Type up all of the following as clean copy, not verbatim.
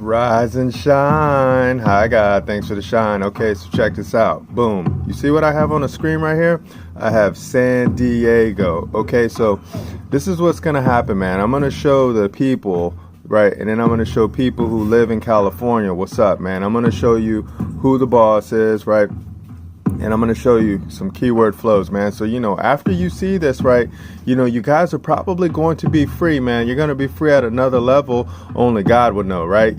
Rise and shine. Hi, God. Thanks for the shine. Okay, so check this out. Boom. You see what I have on the screen right here? I have San Diego. Okay, so this is what's going to happen, man. I'm going to show the people, right? And then I'm going to show people who live in California. What's up, man? I'm going to show you who the boss is, right? And I'm going to show you some keyword flows, man. So, after you see this, right, you guys are probably going to be free, man. You're going to be free at another level. Only God would know, right?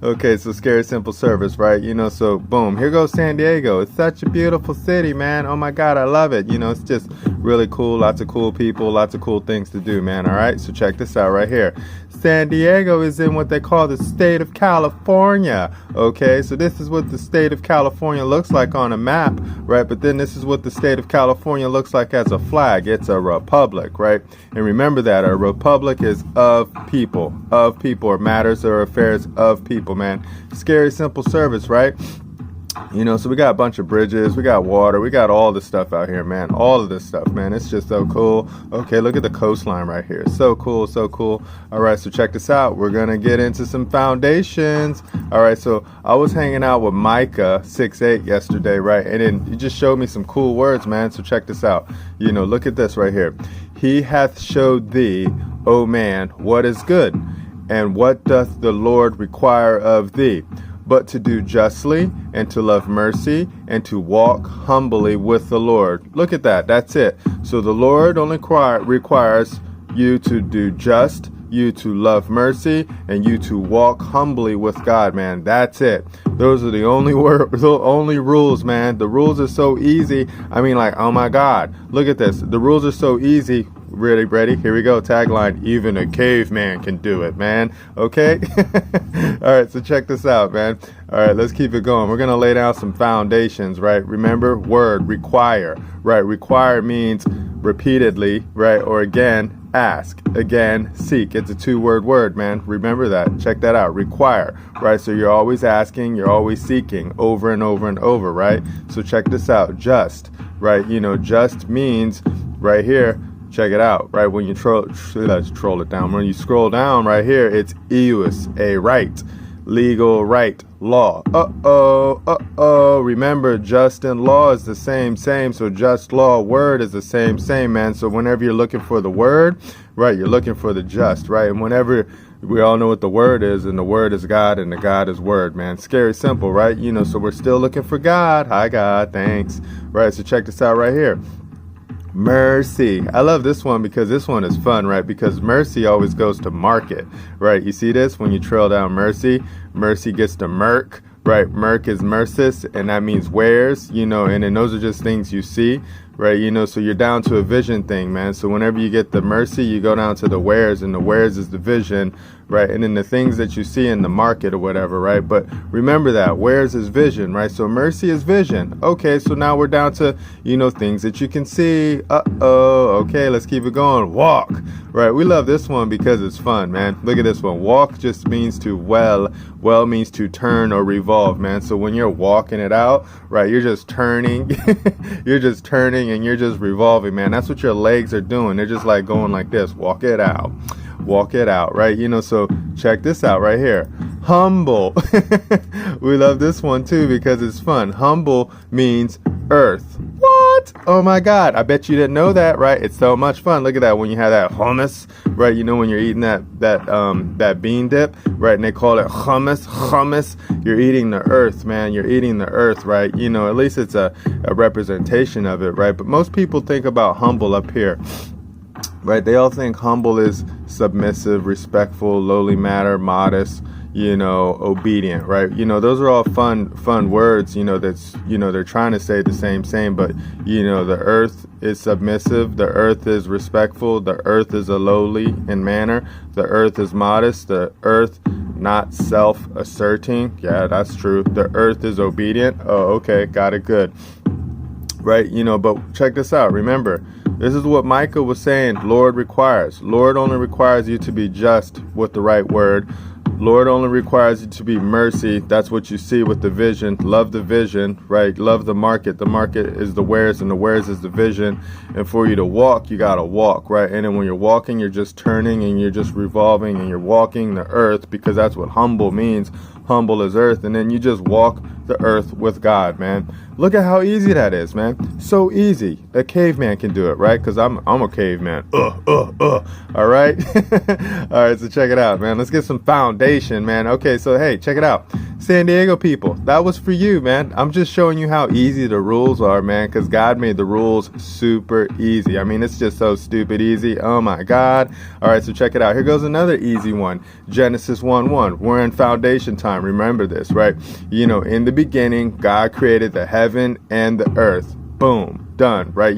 Okay, so scary, simple service, right? So boom, here goes San Diego. It's such a beautiful city, man. Oh, my God, I love it. It's just really cool. Lots of cool people, lots of cool things to do, man. All right, so check this out right here. San Diego is in what they call the state of California. Okay, so this is what the state of California looks like on a map, right? But then this is what the state of California looks like as a flag. It's a republic, right? And remember that a republic is of people, or matters or affairs of people, man. Scary, simple service, right? So we got a bunch of bridges, we got water, we got all this stuff out here, man. All of this stuff, man. It's just so cool. Okay, look at the coastline right here. So cool, so cool. All right, so check this out. We're going to get into some foundations. All right, so I was hanging out with Micah 6'8" yesterday, right? And then he just showed me some cool words, man. So check this out. Look at this right here. He hath showed thee, O man, what is good, and what doth the Lord require of thee? But to do justly, and to love mercy, and to walk humbly with the Lord. Look at that. That's it. So the Lord only requires you to do just, you to love mercy, and you to walk humbly with God, man. That's it. Those are the only rules, man. The rules are so easy. I mean, like, oh my God, look at this. The rules are so easy. Ready? Here we go. Tagline: even a caveman can do it, man. Okay? All right, so check this out, man. All right, let's keep it going. We're going to lay down some foundations, right? Remember, word, require, right? Require means repeatedly, right? Or again, ask, again, seek. It's a two-word word, man. Remember that. Check that out. Require, right? So you're always asking, you're always seeking over and over and over, right? So check this out. Just, right? Just means right here. Check it out, right? When you let's troll it down. When you scroll down right here, it's ius, a right, legal right, law. Remember, just and law is the same. So just, law, word is the same, man. So whenever you're looking for the word, right, you're looking for the just, right? And whenever we all know what the word is, and the word is God, and the God is word, man. Scary simple, right? So we're still looking for God. Hi, God. Thanks. Right. So check this out right here. Mercy. I love this one because this one is fun, right? Because mercy always goes to market, right? You see this? When you trail down mercy, mercy gets to merc, right? Merc is mercis, and that means wares, and then those are just things you see, right? So you're down to a vision thing, man. So whenever you get the mercy, you go down to the wares, and the wares is the vision, right? And then the things that you see in the market or whatever, right? But remember that wares is vision, right? So mercy is vision. Okay, so now we're down to, things that you can see. Okay, let's keep it going. Walk, right? We love this one because it's fun, man. Look at this one. Walk just means to well means to turn or revolve, man. So when you're walking it out, right, you're just turning, and you're just revolving, man. That's what your legs are doing. They're just like going like this. Walk it out, right? So check this out right here. Humble. We love this one too because it's fun. Humble means earth. What? Oh my God. I bet you didn't know that, right? It's so much fun. Look at that. When you have that hummus, right? When you're eating that bean dip, right? And they call it hummus. You're eating the earth, man. You're eating the earth, right? At least it's a representation of it, right? But most people think about humble up here, right? They all think humble is submissive, respectful, lowly matter, modest, obedient, right? Those are all fun words, that's, they're trying to say the same, but, the earth is submissive, the earth is respectful, the earth is a lowly in manner, the earth is modest, the earth not self-asserting. Yeah, that's true. The earth is obedient. Oh, okay, got it, good. Right, but check this out. Remember, this is what Micah was saying. Lord only requires you to be just with the right word, Lord only requires you to be mercy. That's what you see with the vision. Love the vision, right? Love the market. The market is the wares, and the wares is the vision. And for you to walk, you got to walk, right? And then when you're walking, you're just turning and you're just revolving and you're walking the earth, because that's what humble means. Humble as earth. And then you just walk the earth with God, man. Look at how easy that is, man. So easy. A caveman can do it, right? Because I'm a caveman. All right? All right, so check it out, man. Let's get some foundation, man. Okay, so hey, check it out. San Diego people, that was for you, man. I'm just showing you how easy the rules are, man, because God made the rules super easy. I mean, it's just so stupid easy. Oh my God. All right, so check it out. Here goes another easy one. Genesis 1:1. We're in foundation time. Remember this, right? In the beginning, God created the heaven and the earth. Boom. Done, right?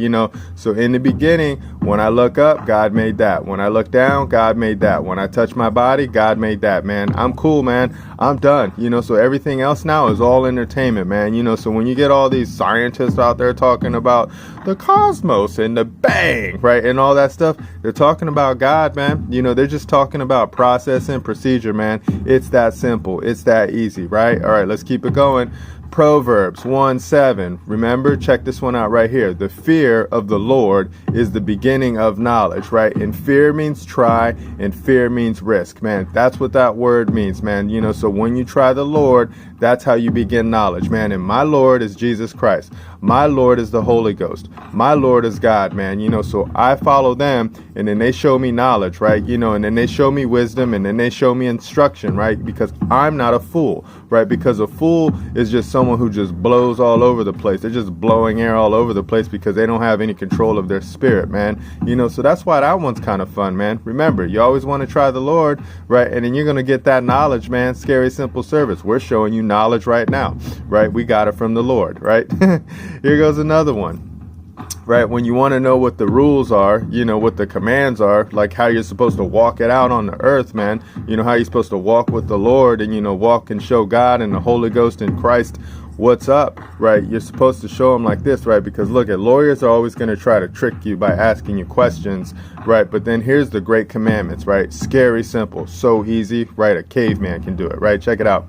So in the beginning, when I look up, God made that. When I look down, God made that. When I touch my body, God made that, man. I'm cool, man. I'm done. So everything else now is all entertainment, man. So when you get all these scientists out there talking about the cosmos and the bang, right, and all that stuff, they're talking about God, man. They're just talking about process and procedure, man. It's that simple. It's that easy, right? All right, let's keep it going. Proverbs 1:7. Remember, check this one out right here. The fear of the Lord is the beginning of knowledge, right? And fear means try, and fear means risk, man. That's what that word means, man. So when you try the Lord, that's how you begin knowledge, man. And my Lord is Jesus Christ. My Lord is the Holy Ghost. My Lord is God, man. So I follow them, and then they show me knowledge, right? And then they show me wisdom, and then they show me instruction, right? Because I'm not a fool, right? Because a fool is just someone who just blows all over the place. They're just blowing air all over the place because they don't have any control of their spirit, man. So that's why that one's kind of fun, man. Remember, you always want to try the Lord, right? And then you're going to get that knowledge, man. Scary Simple Service. We're showing you knowledge right now, right? We got it from the Lord, right? Here goes another one. Right, when you want to know what the rules are, what the commands are, like how you're supposed to walk it out on the earth, man. How you're supposed to walk with the Lord and, walk and show God and the Holy Ghost in Christ what's up, right? You're supposed to show them like this, right? Because look, lawyers are always going to try to trick you by asking you questions, right? But then here's the great commandments, right? Scary simple, so easy, right? A caveman can do it, right? Check it out.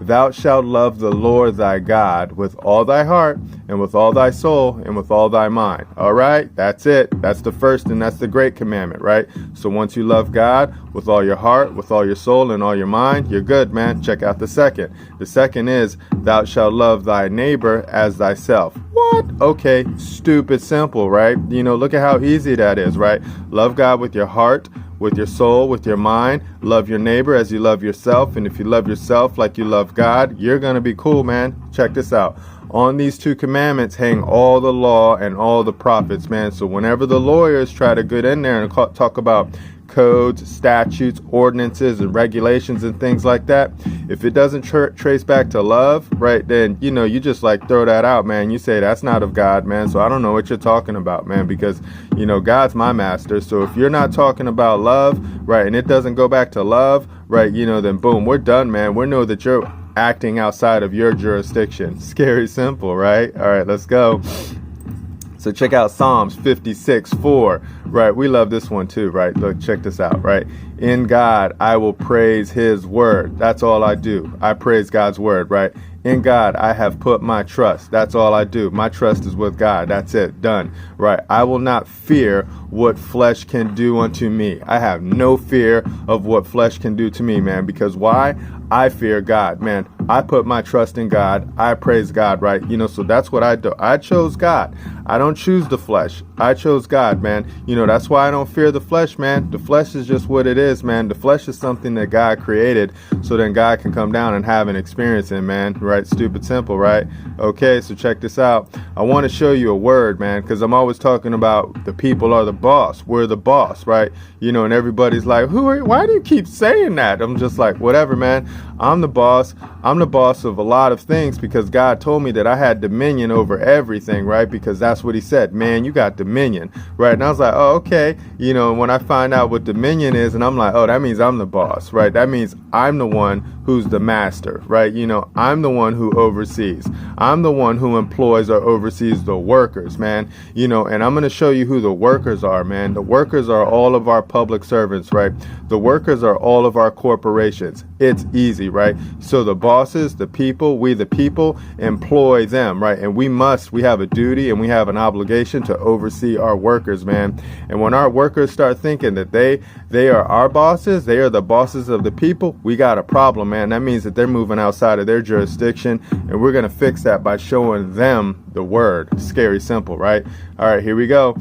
Thou shalt love the Lord thy God with all thy heart and with all thy soul and with all thy mind. All right, that's it. That's the first, and that's the great commandment, right? So once you love God with all your heart, with all your soul, and all your mind, you're good, man. Check out the second. The second is, thou shalt love thy neighbor as thyself. What? Okay, stupid simple, right? Look at how easy that is, right? Love God with your heart, with your soul, with your mind. Love your neighbor as you love yourself. And if you love yourself like you love God, you're going to be cool, man. Check this out. On these two commandments hang all the law and all the prophets, man. So whenever the lawyers try to get in there and talk about codes, statutes, ordinances, and regulations and things like that, if it doesn't trace back to love, right, then, you just like throw that out, man. You say that's not of God, man. So I don't know what you're talking about, man, because, God's my master. So if you're not talking about love, right, and it doesn't go back to love, right, then boom, we're done, man. We know that you're acting outside of your jurisdiction. Scary simple, right? All right, let's go. So check out Psalms 56:4, right? We love this one too, right? Look, check this out, right? In God, I will praise his word. That's all I do. I praise God's word, right? In God, I have put my trust. That's all I do. My trust is with God. That's it. Done. Right? I will not fear what flesh can do unto me. I have no fear of what flesh can do to me, man. Because why? I fear God, man. I put my trust in God. I praise God, right? So that's what I do. I chose God. I don't choose the flesh. I chose God, man. That's why I don't fear the flesh, man. The flesh is just what it is, man. The flesh is something that God created so then God can come down and have an experience in, man. Right? Stupid simple, right? Okay, so check this out. I want to show you a word, man, because I'm always talking about the people are the boss. We're the boss, right? And everybody's like, why do you keep saying that? I'm just like, whatever, man. I'm the boss. I'm the boss of a lot of things because God told me that I had dominion over everything, right? Because that's what he said, man, you got dominion, right? And I was like, oh, okay. You know, when I find out what dominion is, and I'm like, oh, that means I'm the boss, right? That means I'm the one who's the master, right? You know, I'm the one who oversees. I'm the one who employs or oversees the workers, man. You know, and I'm going to show you who the workers are, man. The workers are all of our public servants, right? The workers are all of our corporations. It's easy, right? So the bosses, the people, we the people employ them, right? And we have a duty and we have an obligation to oversee our workers, man. And when our workers start thinking that they are our bosses, they are the bosses of the people, we got a problem, man. That means that they're moving outside of their jurisdiction, and we're going to fix that by showing them the word. Scary simple, right? All right, here we go.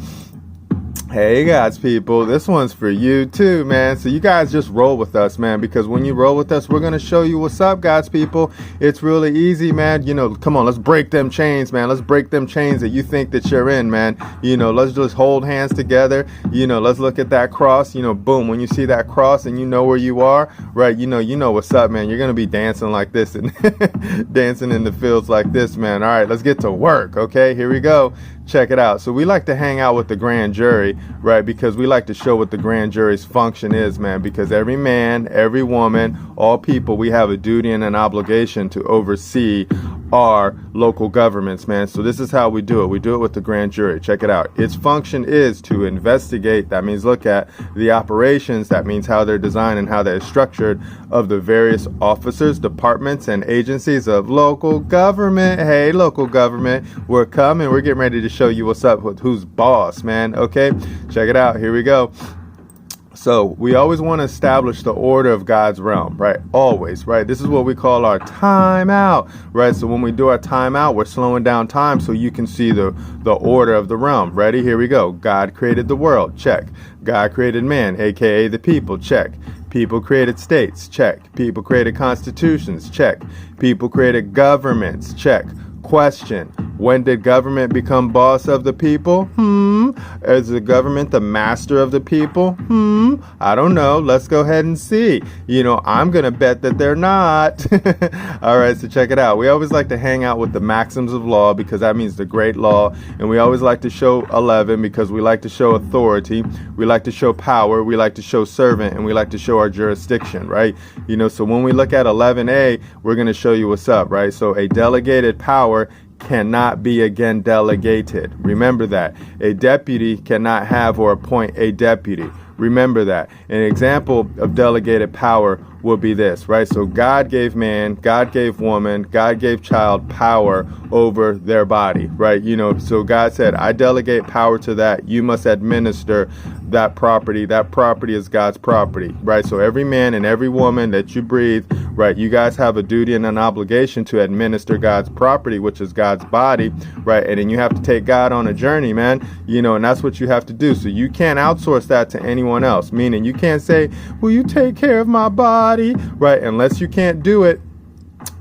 Hey God's people, this one's for you too, man. So you guys just roll with us, man, because when you roll with us, we're going to show you what's up, God's people. It's really easy, man. You know, come on, let's break them chains, man. Let's break them chains that you think that you're in, man. You know, let's just hold hands together. You know, let's look at that cross. You know, boom, when you see that cross and you know where you are, right? You know what's up, man. You're going to be dancing like this and dancing in the fields like this, man. All right, let's get to work, okay? Here we go. Check it out. So we like to hang out with the grand jury, right? Because we like to show what the grand jury's function is, man. Because every man, every woman, all people, we have a duty and an obligation to oversee our local governments, man. So this is how we do it. We do it with the grand jury. Check it out. Its function is to investigate. That means look at the operations. That means how they're designed and how they're structured of the various officers, departments, and agencies of local government. Hey, local government, we're coming. We're getting ready to show you what's up with who's boss, man. Okay, check it out. Here we go. So we always want to establish the order of God's realm, right? Always, right? This is what we call our timeout, right? So when we do our timeout, we're slowing down time so you can see the order of the realm. Ready? Here we go. God created the world. Check. God created man, aka the people. Check. People created states. Check. People created constitutions. Check. People created governments. Check. Question: when did government become boss of the people? Is the government the master of the people? I don't know. Let's go ahead and see. You know, I'm going to bet that they're not. All right, so check it out. We always like to hang out with the maxims of law because that means the great law. And we always like to show 11 because we like to show authority. We like to show power. We like to show servant. And we like to show our jurisdiction, right? You know, so when we look at 11A, we're going to show you what's up, right? So a delegated power cannot be again delegated. Remember that. A deputy cannot have or appoint a deputy. Remember that. An example of delegated power will be this, right? So God gave man, God gave woman, God gave child power over their body, right? You know, so God said, I delegate power to that. You must administer that property. That property is God's property, right? So every man and every woman that you breathe, right? You guys have a duty and an obligation to administer God's property, which is God's body, right? And then you have to take God on a journey, man, you know, and that's what you have to do. So you can't outsource that to anyone else, meaning you can't say, will you take care of my body, right? Unless you can't do it,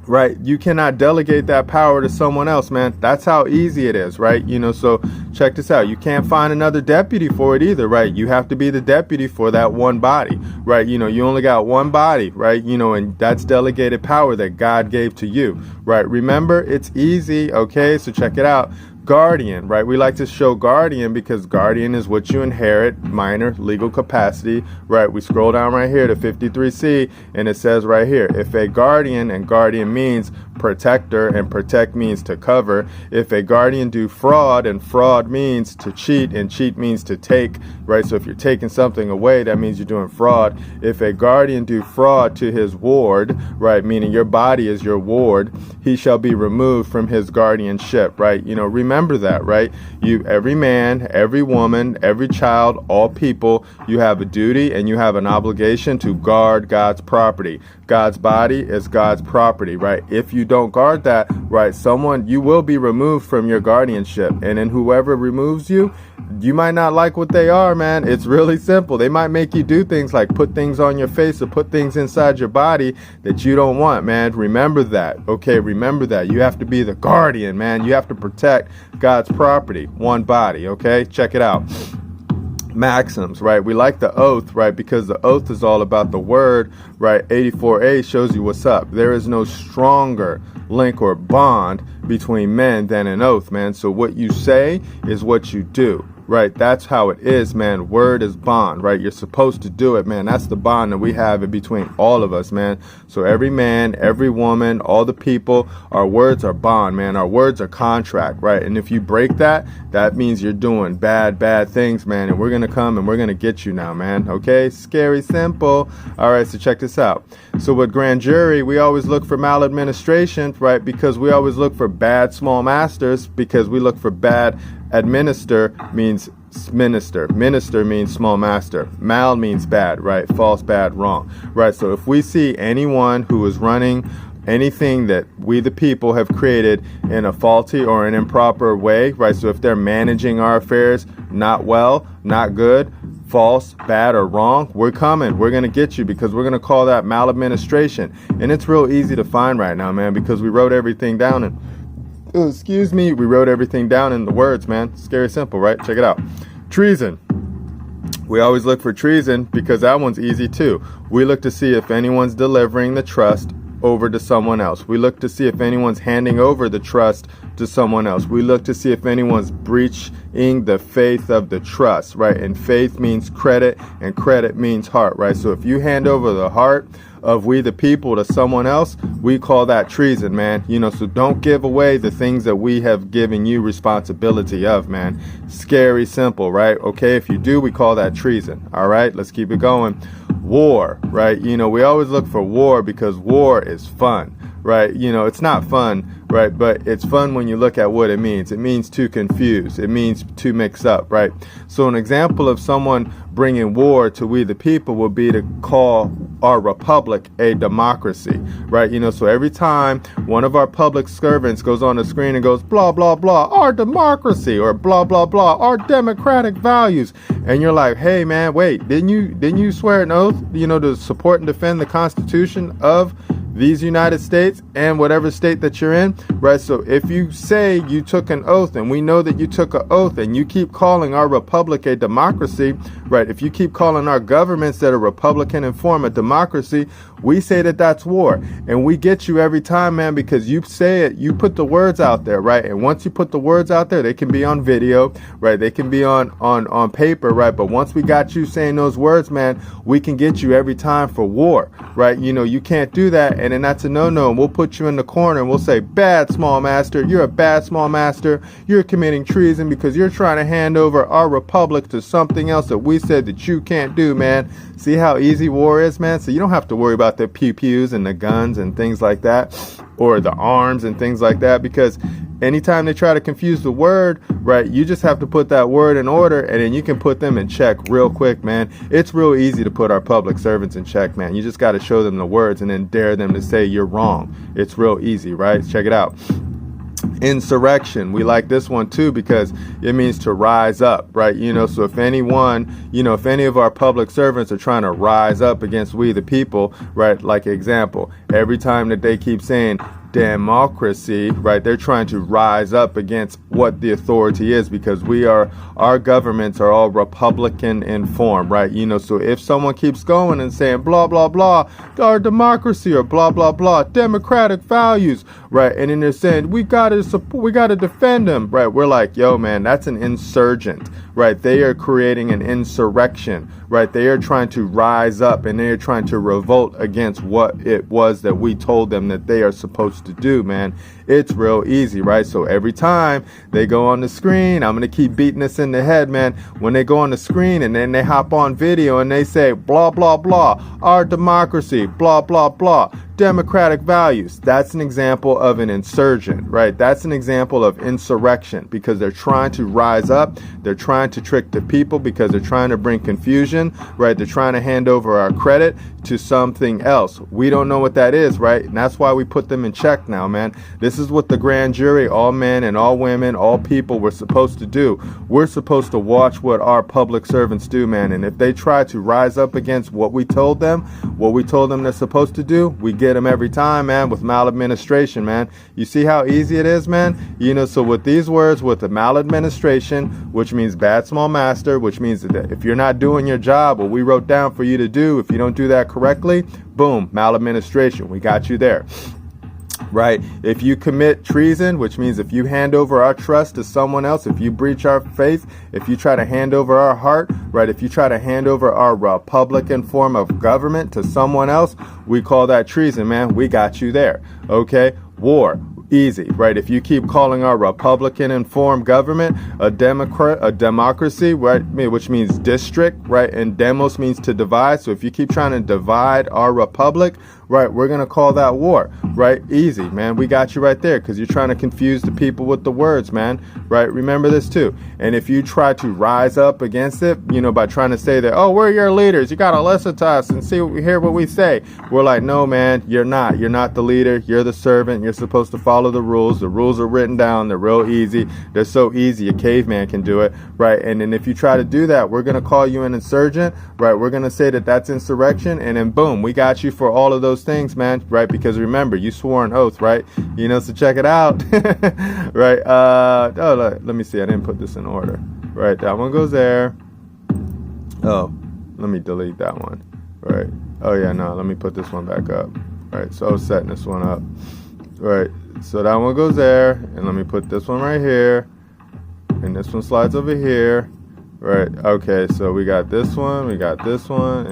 right? You cannot delegate that power to someone else, man. That's how easy it is, right? You know, so check this out. You can't find another deputy for it either, right? You have to be the deputy for that one body, right? You know, you only got one body, right? You know, and that's delegated power that God gave to you, right? Remember, it's easy, okay? So check it out. Guardian, right? We like to show guardian because guardian is what you inherit, minor legal capacity, right? We scroll down right here to 53C and it says right here, if a guardian, and guardian means protector and protect means to cover, if a guardian do fraud, and fraud means to cheat and cheat means to take, right? So if you're taking something away, that means you're doing fraud. If a guardian do fraud to his ward, right? Meaning your body is your ward, he shall be removed from his guardianship, right? You know, remember that, right? You, every man, every woman, every child, all people, you have a duty and you have an obligation to guard God's property. God's body is God's property, right? If you don't guard that, right, you will be removed from your guardianship. And then whoever removes you, you might not like what they are, man. It's really simple. They might make you do things like put things on your face or put things inside your body that you don't want, man. Remember that, okay? Remember that. You have to be the guardian, man. You have to protect God's property, one body, okay? Check it out. maxims, right? We like the oath, right? Because the oath is all about the word, right? 84A shows you what's up. There is no stronger link or bond between men than an oath, man. So what you say is what you do, right? That's how it is, man. Word is bond, right? You're supposed to do it, man. That's the bond that we have in between all of us, man. So every man, every woman, all the people, our words are bond, man. Our words are contract, right? And if you break that, that means you're doing bad things, man. And we're going to come and we're going to get you now, man. Okay? Scary simple. All right, so check this out. So with grand jury, we always look for maladministration, right? Because we always look for bad small masters, because we look for bad administer means minister. Minister means small master. Mal means bad, right? False, bad, wrong, right? So if we see anyone who is running anything that we the people have created in a faulty or an improper way, right? So if they're managing our affairs not well, not good, false, bad, or wrong, we're coming. We're going to get you, because we're going to call that maladministration. And it's real easy to find right now, man, because we wrote everything down and we wrote everything down in the words, man. Scary simple, right? Check it out. Treason. We always look for treason because that one's easy too. We look to see if anyone's delivering the trust over to someone else. We look to see if anyone's handing over the trust to someone else. We look to see if anyone's breaching the faith of the trust, right? And faith means credit, and credit means heart, right? So if you hand over the heart of we the people to someone else, we call that treason, man. You know, so don't give away the things that we have given you responsibility of, man. Scary simple, right? Okay, if you do, we call that treason. All right, let's keep it going. War, right? You know, we always look for war because war is fun, right? You know, it's not fun, right? But it's fun when you look at what it means. It means to confuse. It means to mix up, right? So an example of someone bringing war to we the people would be to call our republic a democracy, right? You know, so every time one of our public servants goes on the screen and goes, blah, blah, blah, our democracy, or blah, blah, blah, our democratic values. And you're like, hey, man, wait, didn't you swear an oath, you know, to support and defend the Constitution of these United States and whatever state that you're in, right? So if you say you took an oath, and we know that you took an oath, and you keep calling our republic a democracy, right? If you keep calling our governments that are Republican in form a democracy, we say that that's war. And we get you every time, man, because you say it, you put the words out there, right? And once you put the words out there, they can be on video, right? They can be on paper, right? But once we got you saying those words, man, we can get you every time for war, right? You know, you can't do that, and then that's a no-no, and we'll put you in the corner and we'll say, bad small master, you're a bad small master, you're committing treason because you're trying to hand over our republic to something else that we said that you can't do, man. See how easy war is, man? So you don't have to worry about the pew-pews and the guns and things like that, or the arms and things like that, because anytime they try to confuse the word, right, you just have to put that word in order, and then you can put them in check real quick, man. It's real easy to put our public servants in check, man. You just got to show them the words and then dare them to say you're wrong. It's real easy, right? Check it out. Insurrection. We like this one too because it means to rise up, right? You know, so if anyone, you know, if any of our public servants are trying to rise up against we the people, right? Like example, every time that they keep saying democracy, right, they're trying to rise up against what the authority is, because our governments are all Republican in form, right? You know, so if someone keeps going and saying blah blah blah, our democracy, or blah blah blah, democratic values, right, and then they're saying we gotta defend them, right? We're like, yo, man, that's an insurgent, right? They are creating an insurrection, right? They are trying to rise up, and they are trying to revolt against what it was that we told them that they are supposed to do, man. It's real easy, right? So every time they go on the screen, I'm going to keep beating this in the head, man. When they go on the screen and then they hop on video and they say, blah, blah, blah, our democracy, blah, blah, blah, democratic values. That's an example of an insurgent, right? That's an example of insurrection, because they're trying to rise up. They're trying to trick the people because they're trying to bring confusion, right? They're trying to hand over our credit to something else. We don't know what that is, right? And that's why we put them in check now, man. This is what the grand jury, all men and all women, all people, we're supposed to do. We're supposed to watch what our public servants do, man. And if they try to rise up against what we told them they're supposed to do, we get get them every time, man, with maladministration, man. You see how easy it is, man? You know, so with these words, with the maladministration, which means bad small master, which means that if you're not doing your job, what we wrote down for you to do, if you don't do that correctly, boom, maladministration. We got you there. Right? If you commit treason, which means if you hand over our trust to someone else, if you breach our faith, if you try to hand over our heart, right? If you try to hand over our Republican form of government to someone else, we call that treason, man. We got you there. Okay? War. Easy, right? If you keep calling our Republican-informed government a democracy, right, which means district, right, and demos means to divide. So if you keep trying to divide our republic, right, we're gonna call that war, right? Easy, man. We got you right there because you're trying to confuse the people with the words, man, right? Remember this too. And if you try to rise up against it, you know, by trying to say that, oh, we're your leaders, you gotta listen to us and hear what we say. We're like, no, man, you're not. You're not the leader. You're the servant. You're supposed to follow the rules. The rules are written down. They're real easy. They're so easy a caveman can do it, right? And then if you try to do that, we're going to call you an insurgent, right? We're going to say that that's insurrection, and then boom, we got you for all of those things, man, right? Because remember, you swore an oath, right? You know, so check it out. Right? Let me see. I didn't put this in order. Right? That one goes there. Oh, let me delete that one. Right? Oh yeah, no, let me put this one back up. Right? So I was setting this one up. Right, so that one goes there, and let me put this one right here, and this one slides over here. Right, okay, so we got this one, and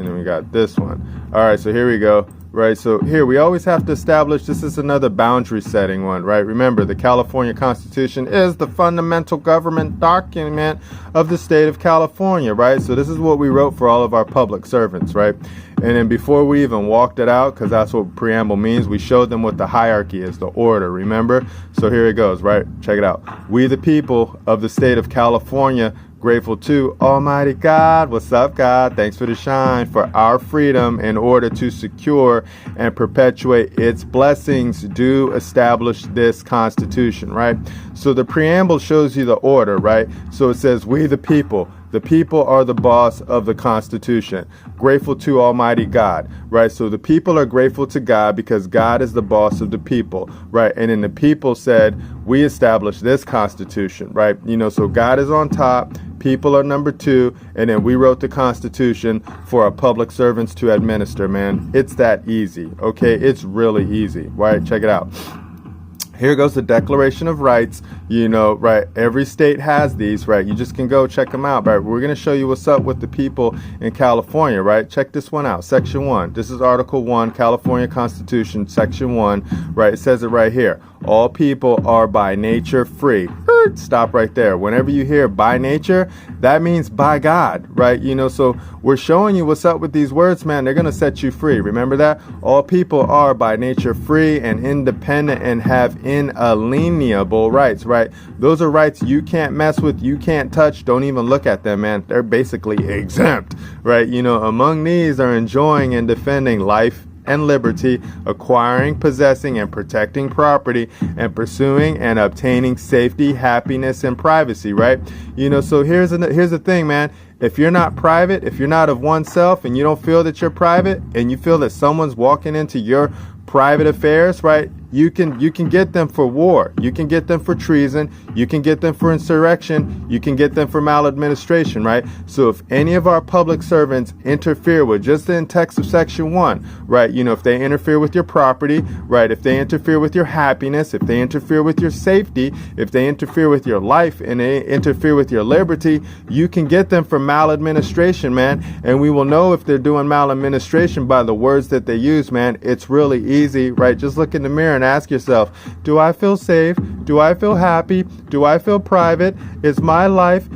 then we got this one. All right, so here we go. Right, so here we always have to establish, this is another boundary setting one, right? Remember, the California Constitution is the fundamental government document of the state of California, right? So this is what we wrote for all of our public servants, right? And then before we even walked it out, because that's what preamble means, we showed them what the hierarchy is, the order, remember? So here it goes, right? Check it out. We the people of the state of California, grateful to Almighty God. What's up, God? Thanks for the shine, for our freedom in order to secure and perpetuate its blessings, do establish this Constitution, right? So the preamble shows you the order, right? So it says, we the people. The people are the boss of the Constitution. Grateful to Almighty God, right? So the people are grateful to God because God is the boss of the people, right? And then the people said, we established this Constitution, right? You know, so God is on top, people are number two, and then we wrote the Constitution for our public servants to administer, man. It's that easy, okay? It's really easy, right? Check it out. Here goes the Declaration of Rights, you know, right? Every state has these, right? You just can go check them out, right? We're going to show you what's up with the people in California, right? Check this one out. Section 1. This is Article 1, California Constitution, Section 1, right? It says it right here. All people are by nature free. Stop right there. Whenever you hear by nature, that means by God, right? You know, so we're showing you what's up with these words, man. They're going to set you free. Remember that? All people are by nature free and independent and have inalienable rights, right? Those are rights you can't mess with, you can't touch, don't even look at them, man. They're basically exempt, right? You know, among these are enjoying and defending life and liberty, acquiring, possessing, and protecting property, and pursuing and obtaining safety, happiness, and privacy, right? You know, so here's the thing, man. If you're not private, if you're not of oneself, and you don't feel that you're private, and you feel that someone's walking into your private affairs, right? You can get them for war. You can get them for treason. You can get them for insurrection. You can get them for maladministration, right? So if any of our public servants interfere with, just in text of Section 1, right? You know, if they interfere with your property, right? If they interfere with your happiness, if they interfere with your safety, if they interfere with your life and they interfere with your liberty, you can get them for maladministration, man. And we will know if they're doing maladministration by the words that they use, man. It's really easy, right? Just look in the mirror and ask yourself, do I feel safe? Do I feel happy? Do I feel private? Is my life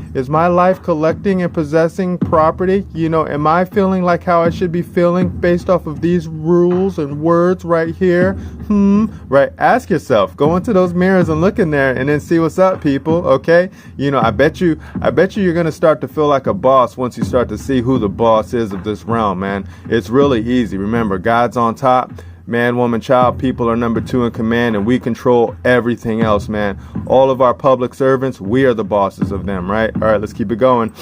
collecting and possessing property? You know, am I feeling like how I should be feeling based off of these rules and words right here? Right? Ask yourself. Go into those mirrors and look in there and then see what's up, people. Okay? You know, I bet you you're going to start to feel like a boss once you start to see who the boss is of this realm, man. It's really easy. Remember, God's on top. Man, woman, child, people are number 2 in command, and we control everything else, man. All of our public servants, we are the bosses of them, right? All right, let's keep it going.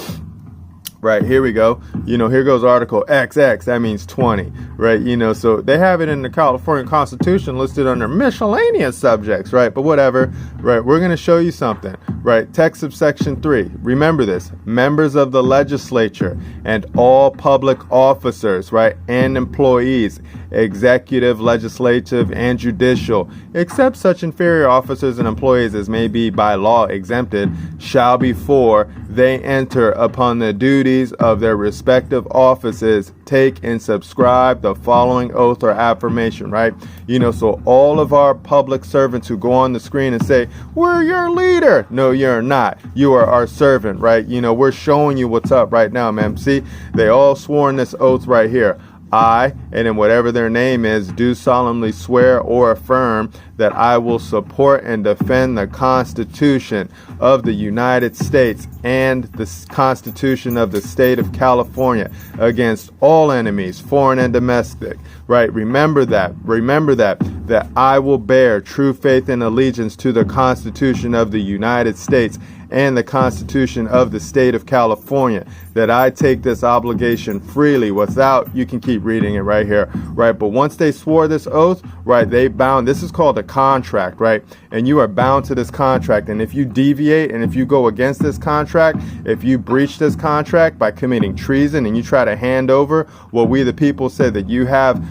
Right, here we go. Here goes Article XX. That means 20, right? So they have it in the California Constitution listed under miscellaneous subjects, right? But whatever, right? We're going to show you something, right? Text of Section 3. Remember this. Members of the legislature and all public officers, right? And employees, executive, legislative, and judicial, except such inferior officers and employees as may be by law exempted, shall before they enter upon the duties of their respective offices take and subscribe the following oath or affirmation, right? So all of our public servants who go on the screen and say, we're your leader. No, you're not. You are our servant, right? We're showing you what's up right now, man. See, they all sworn this oath right here. I, and then whatever their name is, do solemnly swear or affirm that I will support and defend the Constitution of the United States and the Constitution of the State of California against all enemies, foreign and domestic, right? Remember that I will bear true faith and allegiance to the Constitution of the United States and the Constitution of the State of California, that I take this obligation freely without, you can keep reading it right here, right? But once they swore this oath, right, they bound, this is called a contract, right? And you are bound to this contract. And if you deviate and if you go against this contract, if you breach this contract by committing treason and you try to hand over what we the people say that you have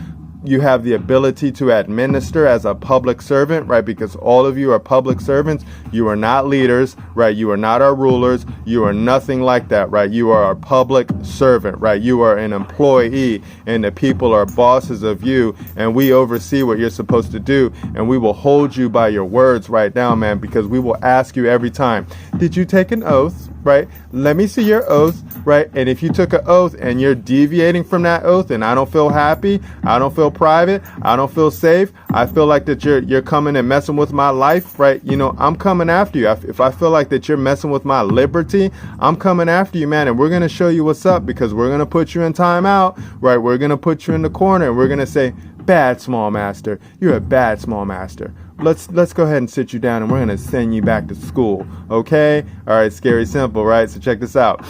the ability to administer as a public servant, right? Because all of you are public servants. You are not leaders, right? You are not our rulers. You are nothing like that, right? You are a public servant, right? You are an employee, and the people are bosses of you, and we oversee what you're supposed to do, and we will hold you by your words right now, man, because we will ask you every time, did you take an oath? Right? Let me see your oath, right? And if you took an oath and you're deviating from that oath and I don't feel happy, I don't feel private, I don't feel safe, I feel like that you're coming and messing with my life, right? I'm coming after you. If I feel like that you're messing with my liberty, I'm coming after you, man. And we're going to show you what's up, because we're going to put you in timeout, right? We're going to put you in the corner and we're going to say, bad small master, you're a bad small master. Let's go ahead and sit you down and we're going to send you back to school. Okay? All right, scary simple, right? So check this out.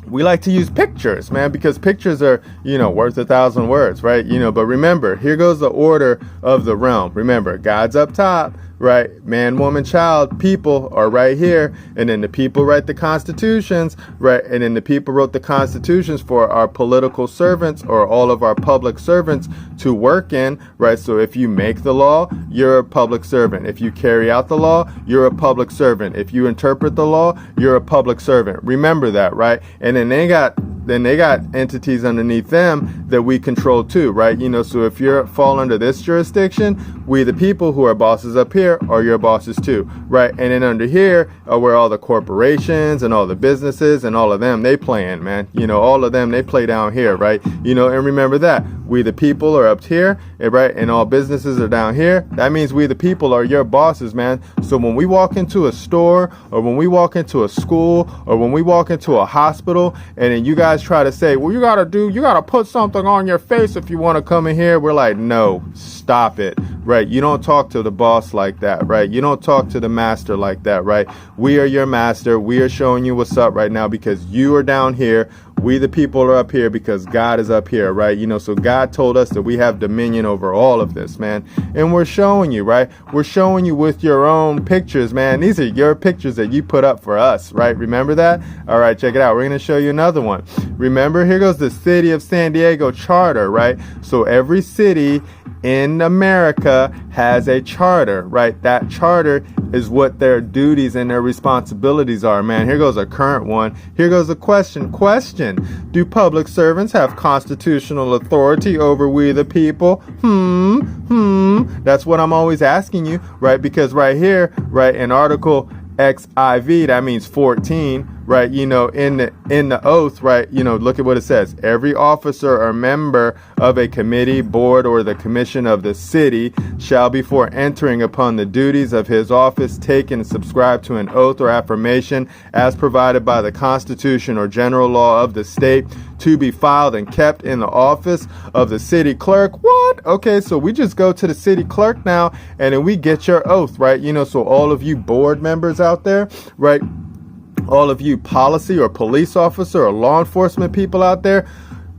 We like to use pictures, man, because pictures are, worth 1,000 words, right? But remember, here goes the order of the realm. Remember, God's up top, right? Man, woman, child, people are right here. And then the people write the constitutions, right? And then the people wrote the constitutions for our political servants or all of our public servants to work in, right? So if you make the law, you're a public servant. If you carry out the law, you're a public servant. If you interpret the law, you're a public servant. Remember that, right? And then they got entities underneath them that we control too, right? So if you fall under this jurisdiction, we the people who are bosses up here are your bosses too, right? And then under here are where all the corporations and all the businesses and all of them, they play in, man. All of them, they play down here, right? And remember that we the people are up here, right? And all businesses are down here. That means we the people are your bosses, man. So when we walk into a store or when we walk into a school or when we walk into a hospital and then you guys try to say, well, you got to put something on your face if you want to come in here. We're like, no, stop it, right? You don't talk to the boss like that, right? You don't talk to the master like that, right? We are your master. We are showing you what's up right now because you are down here. We the people are up here because God is up here, right? So God told us that we have dominion over all of this, man. And we're showing you, right? We're showing you with your own pictures, man. These are your pictures that you put up for us, right? Remember that? All right, check it out. We're going to show you another one. Remember, here goes the City of San Diego charter, right? So every city in America has a charter, right? That charter is what their duties and their responsibilities are, man. Here goes a current one. Here goes a question. Do public servants have constitutional authority over we the people? That's what I'm always asking you, right? Because right here, right, in Article XIV, that means 14, right? In the oath, right? Look at what it says. Every officer or member of a committee, board, or the commission of the city shall, before entering upon the duties of his office, take and subscribe to an oath or affirmation as provided by the Constitution or general law of the state, to be filed and kept in the office of the city clerk. What? Okay, so we just go to the city clerk now, and then we get your oath, right? So all of you board members out there, right? all of you policy or police officer or law enforcement people out there,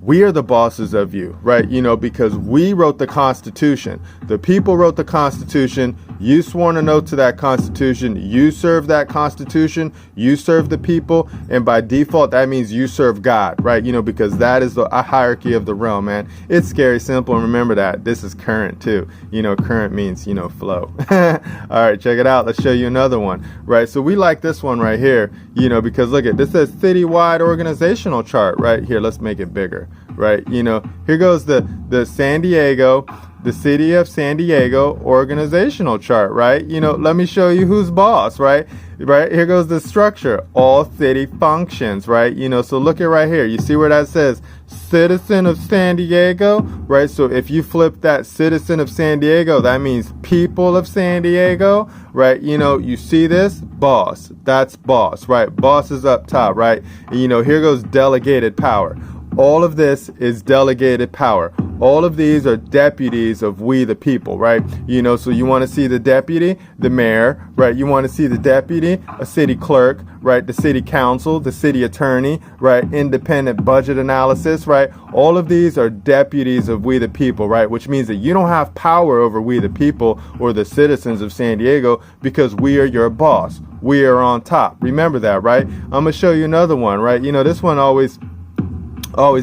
we are the bosses of you, right? Because we wrote the Constitution. The people wrote the Constitution. You sworn an oath to that Constitution. You serve that Constitution. You serve the people. And by default, that means you serve God, right? Because that is the hierarchy of the realm, man. It's scary simple. And remember that. This is current too. Current means, flow. All right, check it out. Let's show you another one, right? So we like this one right here, because look at this says citywide organizational chart, right? Here, let's make it bigger. Right, here goes the city of San Diego organizational chart, right? Let me show you who's boss, right? Here goes the structure, all city functions, right? So look at right here. You see where that says citizen of San Diego, right? So if you flip that citizen of San Diego, that means people of San Diego, right? You see this? Boss. That's boss, right? Boss is up top, right? And, here goes delegated power. All of this is delegated power. All of these are deputies of we the people, right? So you want to see the deputy, the mayor, right? You want to see the deputy, a city clerk, right? The city council, the city attorney, right? Independent budget analysis, right? All of these are deputies of we the people, right? Which means that you don't have power over we the people or the citizens of San Diego because we are your boss. We are on top. Remember that, right? I'm going to show you another one, right? This one always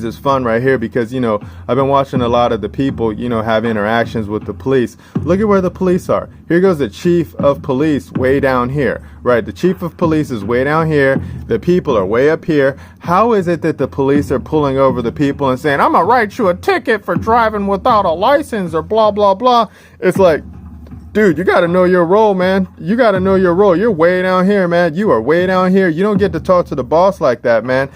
is fun right here because, I've been watching a lot of the people, have interactions with the police. Look at where the police are. Here goes the chief of police way down here, right? The chief of police is way down here. The people are way up here. How is it that the police are pulling over the people and saying, I'm going to write you a ticket for driving without a license or blah, blah, blah? It's like, dude, you got to know your role, man. You got to know your role. You're way down here, man. You are way down here. You don't get to talk to the boss like that, man.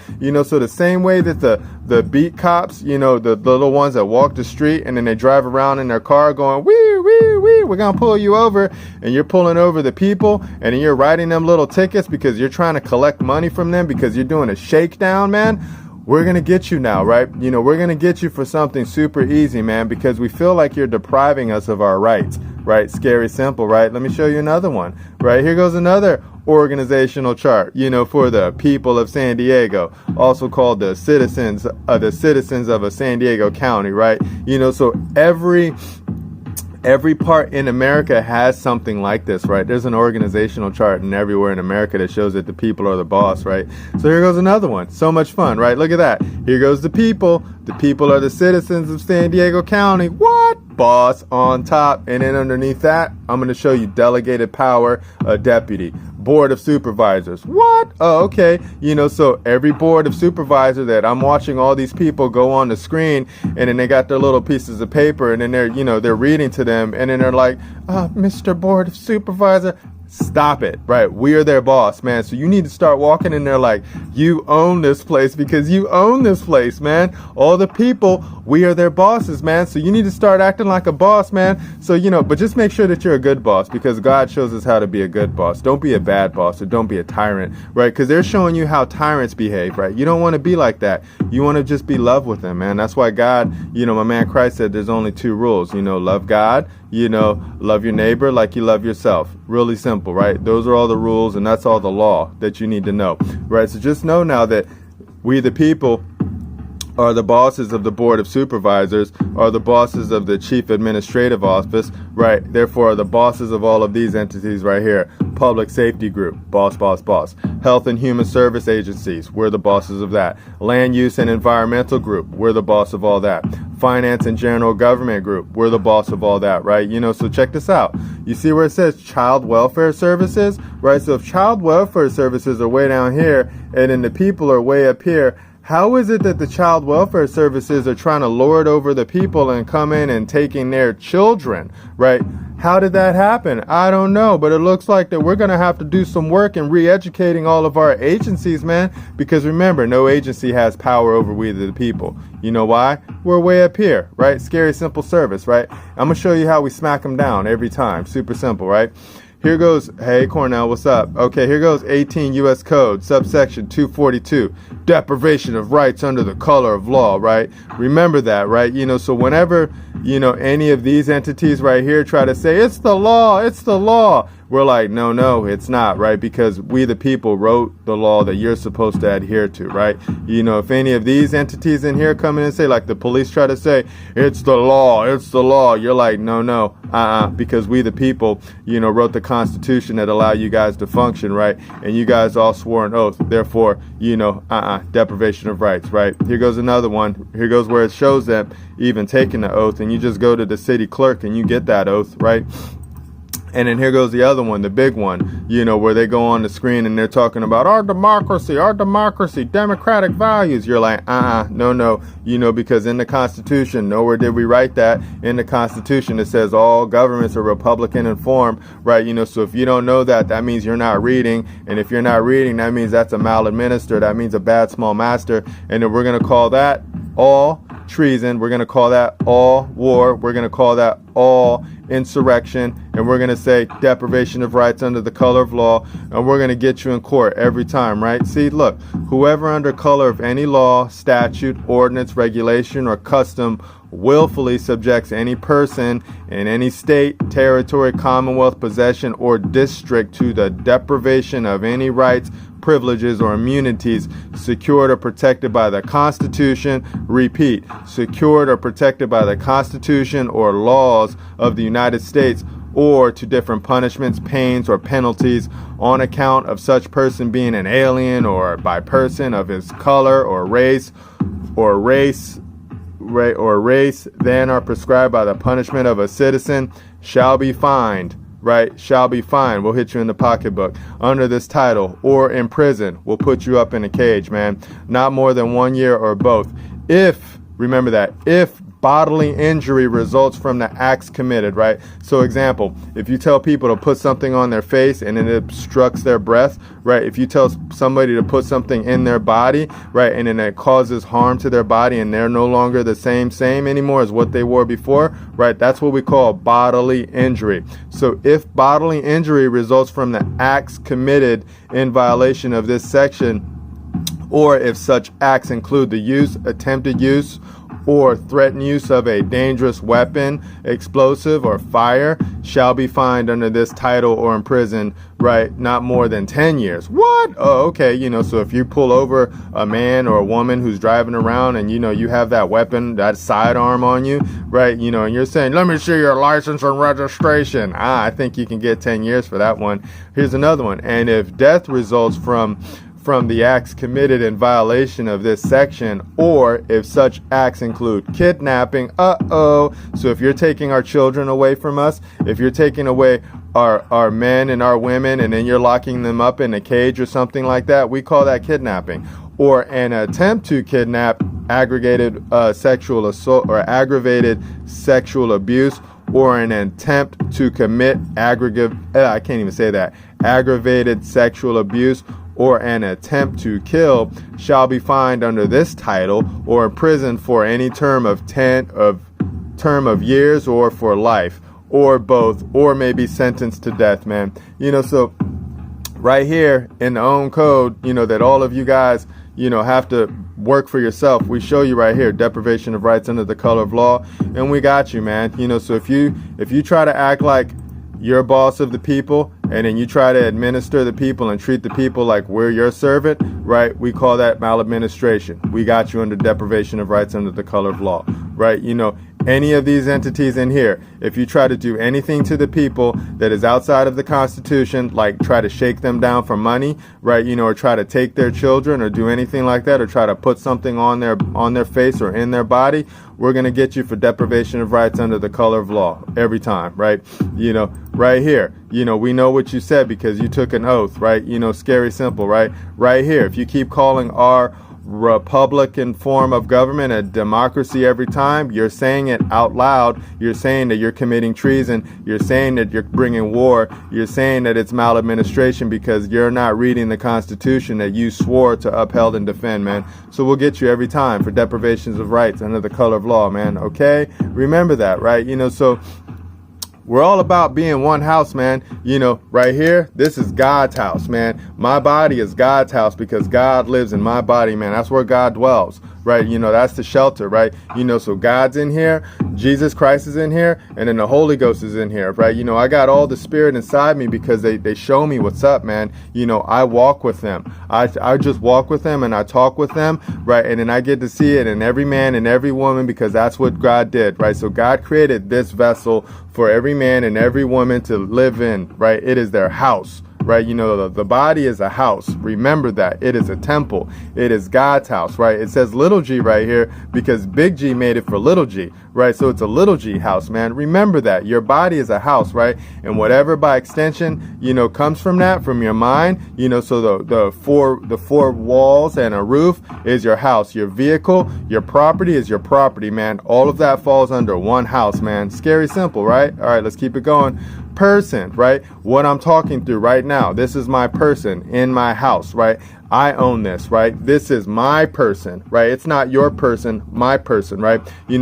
So the same way that the beat cops, the little ones that walk the street and then they drive around in their car going, wee, wee, wee, we're going to pull you over. And you're pulling over the people and then you're writing them little tickets because you're trying to collect money from them because you're doing a shakedown, man. We're going to get you now, right? We're going to get you for something super easy, man, because we feel like you're depriving us of our rights, right? Scary simple, right? Let me show you another one, right? Here goes another organizational chart, for the people of San Diego, also called the citizens of a San Diego County, right? So every part in America has something like this, right? There's an organizational chart and everywhere in America that shows that the people are the boss, right? So here goes another one. So much fun, right? Look at that. Here goes the people. The people are the citizens of San Diego County. What? Boss on top. And then underneath that, I'm going to show you delegated power, a deputy. Board of supervisors. What? Oh, okay. So every board of supervisor that I'm watching all these people go on the screen and then they got their little pieces of paper and then they're reading to them and then they're like, Mr. Board of Supervisor, stop it, right? We are their boss, man. So you need to start walking in there like you own this place because you own this place, man. All the people, we are their bosses, man. So you need to start acting like a boss, man. So, but just make sure that you're a good boss because God shows us how to be a good boss. Don't be a bad boss or don't be a tyrant, right? Because they're showing you how tyrants behave, right? You don't want to be like that. You want to just be love with them, man. That's why God, my man Christ said there's only two rules, love God, love your neighbor like you love yourself. Really simple, right? Those are all the rules and that's all the law that you need to know, right? So just know now that we the people are the bosses of the Board of Supervisors, are the bosses of the Chief Administrative Office, right? Therefore, are the bosses of all of these entities right here. Public Safety Group, boss, boss, boss. Health and Human Service Agencies, we're the bosses of that. Land Use and Environmental Group, we're the boss of all that. Finance and General Government Group, we're the boss of all that, right? So check this out. You see where it says Child Welfare Services, right? So if Child Welfare Services are way down here and then the people are way up here, how is it that the child welfare services are trying to lord over the people and come in and taking their children, right? How did that happen? I don't know, but it looks like that we're going to have to do some work in re-educating all of our agencies, man, because remember, no agency has power over we the people. You know why? We're way up here, right? Scary simple service, right? I'm going to show you how we smack them down every time. Super simple, right? Here goes, hey, Cornell, what's up? Okay, here goes 18 U.S. Code, subsection 242, deprivation of rights under the color of law, right? Remember that, right? So whenever, any of these entities right here try to say, it's the law, We're like, no, it's not, right? Because we the people wrote the law that you're supposed to adhere to, right? You know, if any of these entities in here come in and say, like the police try to say, it's the law, you're like, no, because we the people, you know, wrote the Constitution that allow you guys to function, right? And you guys all swore an oath. Therefore, you know, deprivation of rights, right? Here goes another one. Here goes where it shows them even taking the oath, and you just go to the city clerk and you get that oath, right? And then here goes the other one, the big one, you know, where they go on the screen and they're talking about our democracy, democratic values. You're like, no, you know, because in the Constitution, nowhere did we write that. In the Constitution, it says all governments are Republican in form, right? You know, so if you don't know that, that means you're not reading. And if you're not reading, that means that's a maladministrator. That means a bad small master. And then we're going to call that all treason. We're going to call that all war. We're going to call that all insurrection, and we're going to say deprivation of rights under the color of law, and we're going to get you in court every time, right? See, look, whoever under color of any law, statute, ordinance, regulation, or custom willfully subjects any person in any state, territory, commonwealth, possession, or district to the deprivation of any rights, privileges, or immunities secured or protected by the Constitution, repeat, secured or protected by the Constitution or laws of the United States, or to different punishments, pains, or penalties on account of such person being an alien, or by person of his color or race than are prescribed by the punishment of a citizen, shall be fined, right? Shall be fined. We'll hit you in the pocketbook under this title, or in prison. We'll put you up in a cage, man. Not more than 1 year or both. If, remember that, if bodily injury results from the acts committed, right? So example, if you tell people to put something on their face and it obstructs their breath, right? If you tell somebody to put something in their body, right, and then it causes harm to their body and they're no longer the same anymore as what they were before, right? That's what we call bodily injury. So if bodily injury results from the acts committed in violation of this section, or if such acts include the use, attempted use, or threatened use of a dangerous weapon, explosive, or fire, shall be fined under this title or imprisoned, right, not more than 10 years. What? Oh, okay. You know, so if you pull over a man or a woman who's driving around and, you know, you have that weapon, that sidearm on you, right, you know, and you're saying, let me see your license and registration. I think you can get 10 years for that one. Here's another one. And if death results from the acts committed in violation of this section, or if such acts include kidnapping, so if you're taking our children away from us, if you're taking away our men and our women and then you're locking them up in a cage or something like that, we call that kidnapping. Or an attempt to kidnap, aggravated sexual assault or aggravated sexual abuse, or an attempt to commit aggravated sexual abuse, or an attempt to kill, shall be fined under this title or imprisoned for any term of years, or for life, or both, or may be sentenced to death, man. You know, so right here in the own code, you know, that all of you guys, you know, have to work for yourself. We show you right here, deprivation of rights under the color of law, and we got you, man. You know, so if you try to act like you're a boss of the people, and then you try to administer the people and treat the people like we're your servant, right? We call that maladministration. We got you under deprivation of rights under the color of law, right? You know, any of these entities in here, if you try to do anything to the people that is outside of the Constitution, like try to shake them down for money, right? You know, or try to take their children or do anything like that, or try to put something on their face or in their body, we're going to get you for deprivation of rights under the color of law every time, right? You know, right here, you know, we know what you said because you took an oath, right? You know, scary simple, right? Right here, if you keep calling our Republican form of government a democracy every time, you're saying it out loud. You're saying that you're committing treason. You're saying that you're bringing war. You're saying that it's maladministration because you're not reading the Constitution that you swore to upheld and defend, man. So we'll get you every time for deprivations of rights under the color of law, man. Okay? Remember that, right? You know, so we're all about being one house, man. You know, right here, this is God's house, man. My body is God's house because God lives in my body, man. That's where God dwells, right? That's the shelter, right? So God's in here, Jesus Christ is in here, and then the Holy Ghost is in here, right? I got all the Spirit inside me because they show me what's up, man. I walk with them. I just walk with them and I talk with them, right? And then I get to see it in every man and every woman because that's what God did, right? So God created this vessel for every man and every woman to live in, right? It is their house. Right, the body is a house. Remember that. It is a temple. It is God's house, right? It says little g right here because big G made it for little g, right? So it's a little g house, man. Remember that. Your body is a house, right? And whatever by extension, comes from that, from your mind, so the four walls and a roof is your house. Your vehicle, your property is your property, man. All of that falls under one house, man. Scary simple, right? All right, let's keep it going. Person, right? What I'm talking through right now, this is my person in my house, right? I own this, right? This is my person, right? It's not your person, my person, right?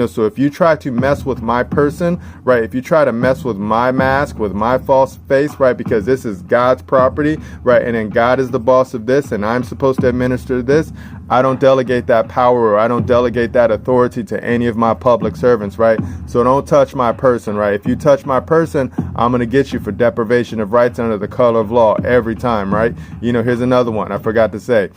So if you try to mess with my person, right? If you try to mess with my mask, with my false face, right? Because this is God's property, right? And then God is the boss of this and I'm supposed to administer this. I don't delegate that power or I don't delegate that authority to any of my public servants, right? So don't touch my person, right? If you touch my person, I'm going to get you for deprivation of rights under the color of law every time, right? Here's another one I forgot to say.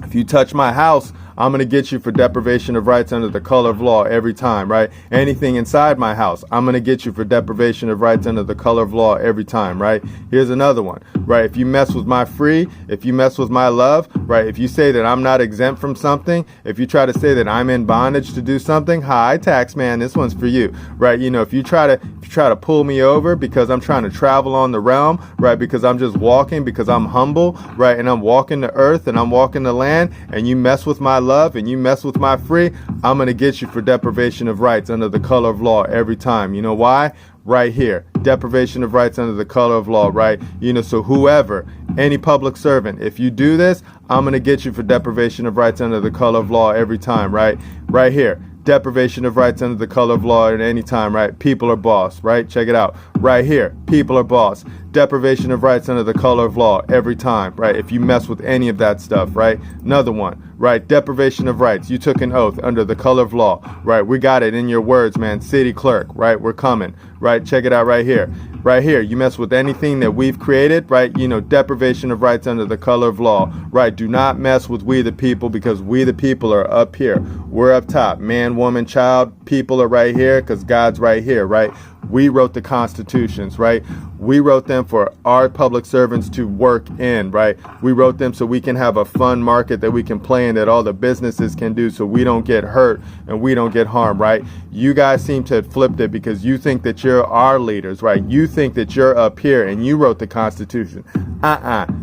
If you touch my house, I'm going to get you for deprivation of rights under the color of law every time, right? Anything inside my house, I'm going to get you for deprivation of rights under the color of law every time, right? Here's another one, right? If you mess with my free, if you mess with my love, right? If you say that I'm not exempt from something, if you try to say that I'm in bondage to do something, hi, tax man, this one's for you, right? If you try to pull me over because I'm trying to travel on the realm, right? Because I'm just walking, because I'm humble, right? And I'm walking the earth and I'm walking the land, and you mess with my love and you mess with my free, I'm going to get you for deprivation of rights under the color of law every time. You know why? Right here, deprivation of rights under the color of law, right? So whoever, any public servant, if you do this, I'm going to get you for deprivation of rights under the color of law every time, right? Right here. Deprivation of rights under the color of law at any time, right? People are boss, right? Check it out. Right here, people are boss. Deprivation of rights under the color of law every time, right? If you mess with any of that stuff, right? Another one, right? Deprivation of rights. You took an oath under the color of law, right? We got it in your words, man. City clerk, right? We're coming, right? Check it out right here. Right here, you mess with anything that we've created, right? Deprivation of rights under the color of law, right? Do not mess with we the people, because we the people are up here. We're up top. Man, woman, child, people are right here because God's right here, right? We wrote the constitutions, right? We wrote them for our public servants to work in, right? We wrote them so we can have a fun market that we can play in, that all the businesses can do, so we don't get hurt and we don't get harmed, right? You guys seem to have flipped it because you think that you're our leaders, right? You think that you're up here and you wrote the Constitution.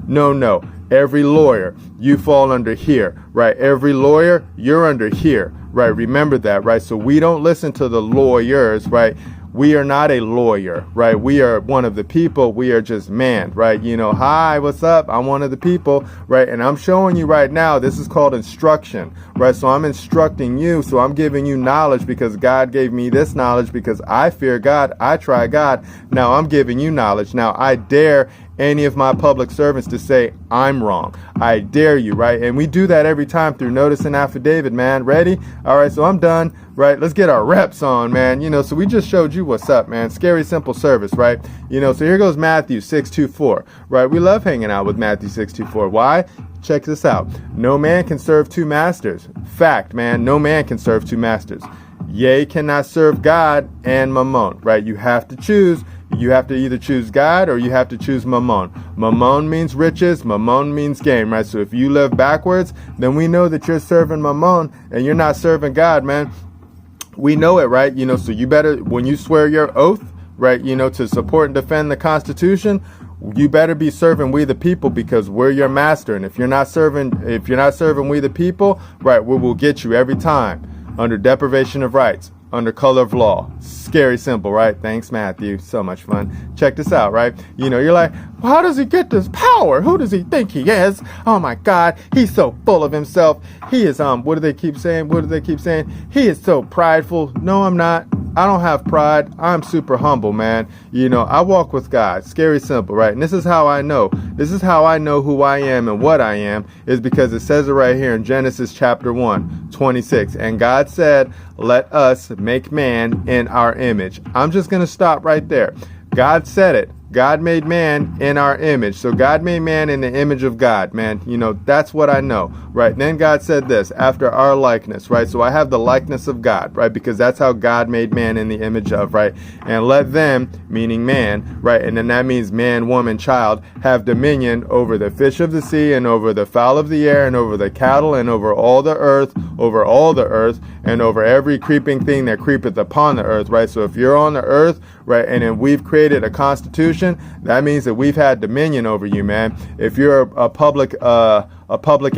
No. Every lawyer, you fall under here, right? Every lawyer, you're under here, right? Remember that, right? So we don't listen to the lawyers, right? We are not a lawyer, right? We are one of the people. We are just man, right? Hi, what's up? I'm one of the people, right? And I'm showing you right now, this is called instruction, right? So I'm instructing you. So I'm giving you knowledge because God gave me this knowledge because I fear God. I try God. Now I'm giving you knowledge. Now I dare any of my public servants to say I'm wrong. I dare you, right? And we do that every time through notice and affidavit, man. Ready? All right, so I'm done, right? Let's get our reps on, man. So we just showed you what's up, man. Scary simple service, right? So here goes Matthew 6:24, right? We love hanging out with Matthew 6:24. Why? Check this out. No man can serve two masters. Fact, man. No man can serve two masters. Yea, cannot serve God and mammon, right? You have to choose. You have to either choose God or you have to choose mammon. Mammon means riches. Mammon means gain, right? So if you live backwards, then we know that you're serving mammon and you're not serving God, man. We know it, right? So you better, when you swear your oath, right, to support and defend the Constitution, you better be serving we the people because we're your master. And if you're not serving we the people, right, we will get you every time under deprivation of rights, under color of law. Scary simple, right? Thanks, Matthew. So much fun. Check this out, right? You're like, well, how does he get this power? Who does he think he is? Oh my God, he's so full of himself. He is, what do they keep saying? He is so prideful. No, I'm not. I don't have pride. I'm super humble, man. I walk with God. Scary simple, right? And this is how I know. This is how I know who I am and what I am, is because it says it right here in Genesis chapter 1:26. And God said, let us make man in our image. I'm just going to stop right there. God said it. God made man in our image. So God made man in the image of God, man. That's what I know, right? Then God said this, after our likeness, right? So I have the likeness of God, right? Because that's how God made man in the image of, right? And let them, meaning man, right? And then that means man, woman, child, have dominion over the fish of the sea and over the fowl of the air and over the cattle and over all the earth, and over every creeping thing that creepeth upon the earth, right? So if you're on the earth, right, and then we've created a constitution, that means that we've had dominion over you, man. If you're a public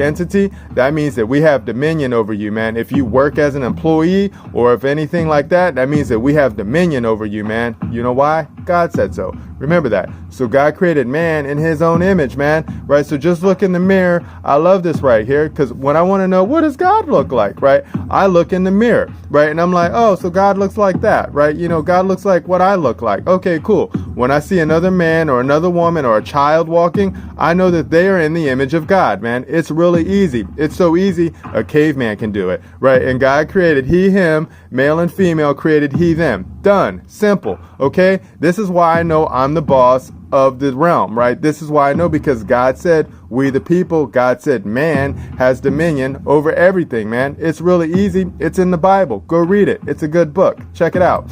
entity, that means that we have dominion over you, man. If you work as an employee or if anything like that, that means that we have dominion over you, man. You know why? God said so. Remember that. So God created man in his own image, man, right? So just look in the mirror. I love this right here, because when I want to know what does God look like, right, I look in the mirror, right, and I'm like, oh, so God looks like that, right? God looks like what I look like. Okay, cool. When I see another man or another woman or a child walking, I know that they are in the image of God, man. It's really easy. It's so easy, a caveman can do it, right? And God created he, him, male and female, created he, them. Done. Simple. Okay? This is why I know I'm the boss of the realm, right? This is why I know, because God said we the people. God said man has dominion over everything, man. It's really easy. It's in the Bible. Go read it. It's a good book. Check it out.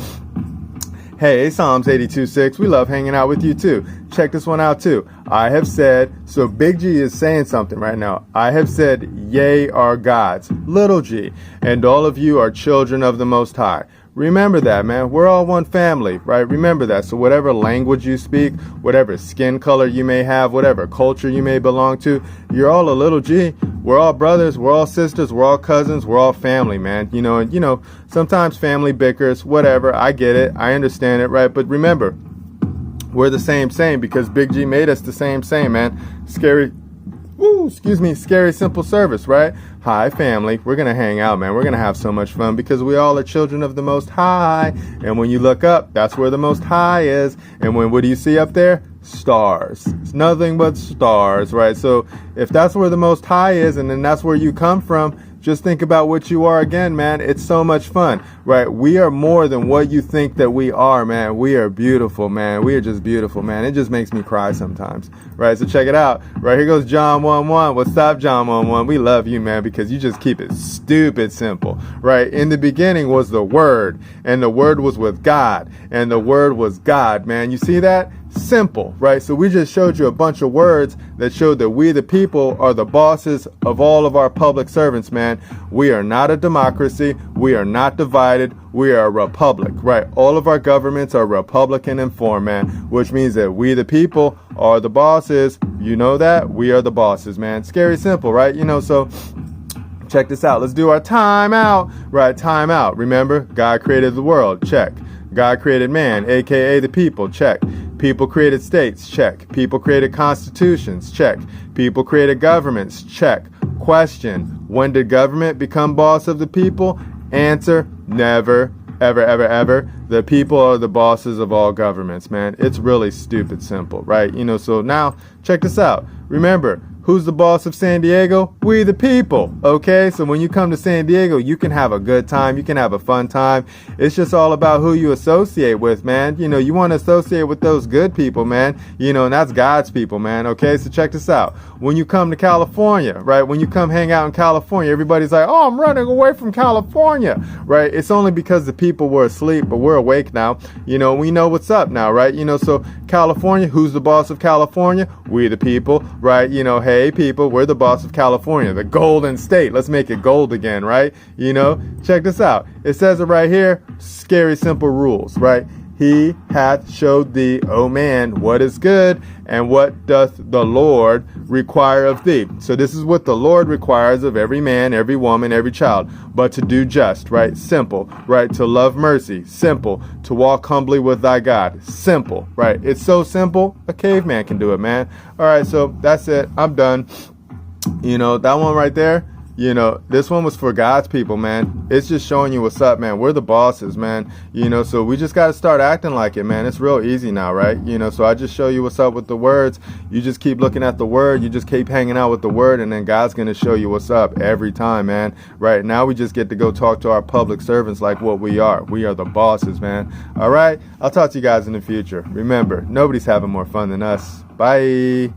Hey, Psalms 82:6. We love hanging out with you too. Check this one out too. I have said, so Big G is saying something right now. I have said, ye are gods, little g, and all of you are children of the Most High. Remember that, man. We're all one family, right? Remember that. So whatever language you speak, whatever skin color you may have, whatever culture you may belong to, you're all a little g. We're all brothers. We're all sisters. We're all cousins. We're all family, man. And sometimes family bickers, whatever. I get it. I understand it, right? But remember, we're the same, because Big G made us the same, man. Scary simple service, right? Hi, family. We're going to hang out, man. We're going to have so much fun because we all are children of the Most High. And when you look up, that's where the Most High is. And what do you see up there? Stars. It's nothing but stars, right? So if that's where the Most High is, and then that's where you come from, just think about what you are again, man. It's so much fun, right? We are more than what you think that we are, man. We are beautiful, man. We are just beautiful, man. It just makes me cry sometimes, right? So check it out. Right here goes John 1:1. What's up, John 1:1? We love you, man, because you just keep it stupid simple, right? In the beginning was the Word, and the Word was with God, and the Word was God, man. You see that? Simple, right? So we just showed you a bunch of words that showed that we the people are the bosses of all of our public servants, man. We are not a democracy. We are not divided. We are a republic, right? All of our governments are Republican in form, man, which means that we the people are the bosses. You know that? We are the bosses, man. Scary simple, right? So check this out. Let's do our time out, right? Time out. Remember, God created the world. Check. God created man, aka the people. Check. People created states. Check. People created constitutions. Check. People created governments. Check. Question: when did government become boss of the people? Answer: never, ever, ever, ever. The people are the bosses of all governments, man. It's really stupid simple, right? So now check this out. Remember, who's the boss of San Diego? We the people, okay? So when you come to San Diego, you can have a good time. You can have a fun time. It's just all about who you associate with, man. You want to associate with those good people, man. And that's God's people, man, okay? So check this out. When you come to California, right? When you come hang out in California, everybody's like, oh, I'm running away from California, right? It's only because the people were asleep, but we're awake now. We know what's up now, right? So California, who's the boss of California? We the people, right? Hey, people, we're the boss of California, the golden state. Let's make it gold again, right? Check this out. It says it right here. Scary simple rules, right? He hath showed thee, O man, what is good, and what doth the Lord require of thee. So this is what the Lord requires of every man, every woman, every child. But to do just, right? Simple, right? To love mercy. Simple. To walk humbly with thy God. Simple, right? It's so simple, a caveman can do it, man. All right, so that's it. I'm done. That one right there, You know, this one was for God's people, man. It's just showing you what's up, man. We're the bosses, man. You know, so we just got to start acting like it, man. It's real easy now, right? You know, so I just show you what's up with the words. You just keep looking at the word. You just keep hanging out with the word, and then God's going to show you what's up every time, man. Right now, we just get to go talk to our public servants like what we are. We are the bosses, man. All right? I'll talk to you guys in the future. Remember, nobody's having more fun than us. Bye.